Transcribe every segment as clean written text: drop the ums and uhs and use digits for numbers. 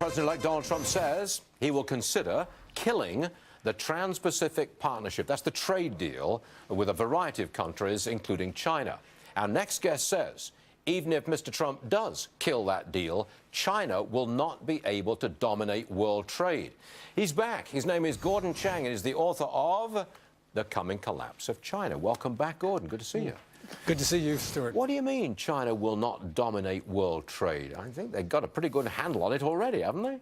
President-elect Donald Trump says he will consider killing the Trans-Pacific Partnership. That's the trade deal with a variety of countries, including China. Our next guest says even if Mr. Trump does kill that deal, China will not be able to dominate world trade. He's back. His name is Gordon Chang, and he's the author of The Coming Collapse of China. Welcome back, Gordon. Good to see you. Good to see you, Stuart. What do you mean China will not dominate world trade? I think they've got a pretty good handle on it already, haven't they?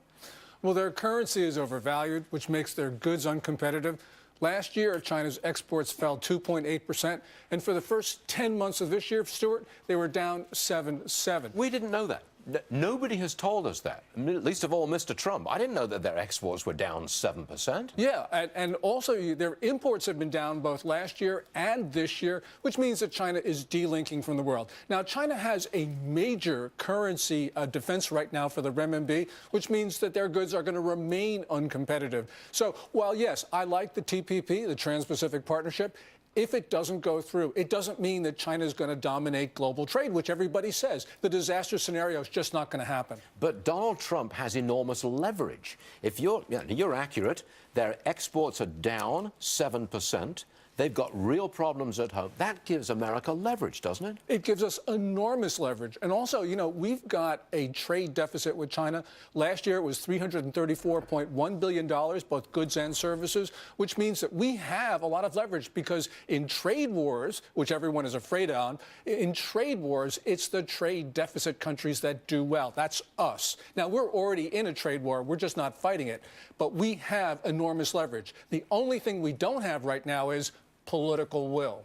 Well, their currency is overvalued, which makes their goods uncompetitive. Last year, China's exports fell 2.8%, and for the first 10 months of this year, Stuart, they were down 7.7%. We didn't know that. Nobody has told us that, least of all Mr. Trump. I didn't know that their exports were down 7%. Yeah, and also their imports have been down both last year and this year, which means that China is delinking from the world. Now, China has a major currency defense right now for the renminbi, which means that their goods are going to remain uncompetitive. So while, yes, I like the TPP, the Trans-Pacific Partnership, if it doesn't go through, it doesn't mean that China is going to dominate global trade, which everybody says. The disaster scenario is just not going to happen. But Donald Trump has enormous leverage. If you're accurate, their exports are down 7%. They've got real problems at home. That gives America leverage, doesn't it? It gives us enormous leverage. And also, you know, we've got a trade deficit with China. Last year, it was $334.1 billion, both goods and services, which means that we have a lot of leverage because in trade wars, which everyone is afraid of, in trade wars, it's the trade deficit countries that do well. That's us. Now, we're already in a trade war. We're just not fighting it. But we have enormous leverage. The only thing we don't have right now is political will.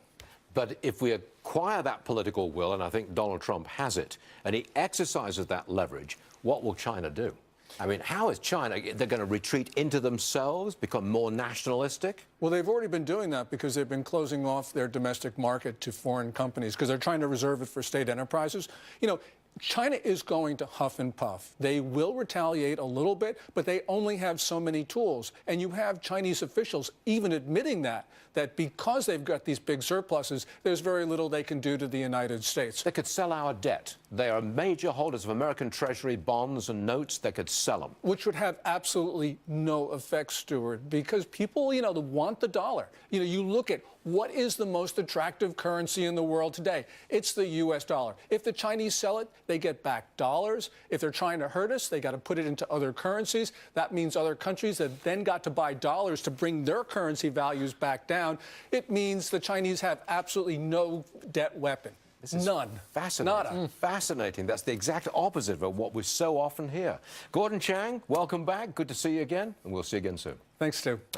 But if we acquire that political will, and I think Donald Trump has it, and he exercises that leverage, what will China do? I mean, how is China, they're going to retreat into themselves, become more nationalistic? Well, they've already been doing that because they've been closing off their domestic market to foreign companies because they're trying to reserve it for state enterprises. You know, China is going to huff and puff. They will retaliate a little bit, but they only have so many tools. And you have Chinese officials even admitting that because they've got these big surpluses, there's very little they can do to the United States. They could sell our debt. They are major holders of American Treasury bonds and notes. They could sell them. Which would have absolutely no effect, Stuart, because people, you know, want the dollar. You know, you look at what is the most attractive currency in the world today? It's the U.S. dollar. If the Chinese sell it, they get back dollars. If they're trying to hurt us, they got to put it into other currencies. That means other countries that then got to buy dollars to bring their currency values back down. It means the Chinese have absolutely no debt weapon. This is none. Fascinating. Nada. Fascinating. That's the exact opposite of what we so often hear. Gordon Chang, welcome back. Good to see you again, and we'll see you again soon. Thanks, Stu.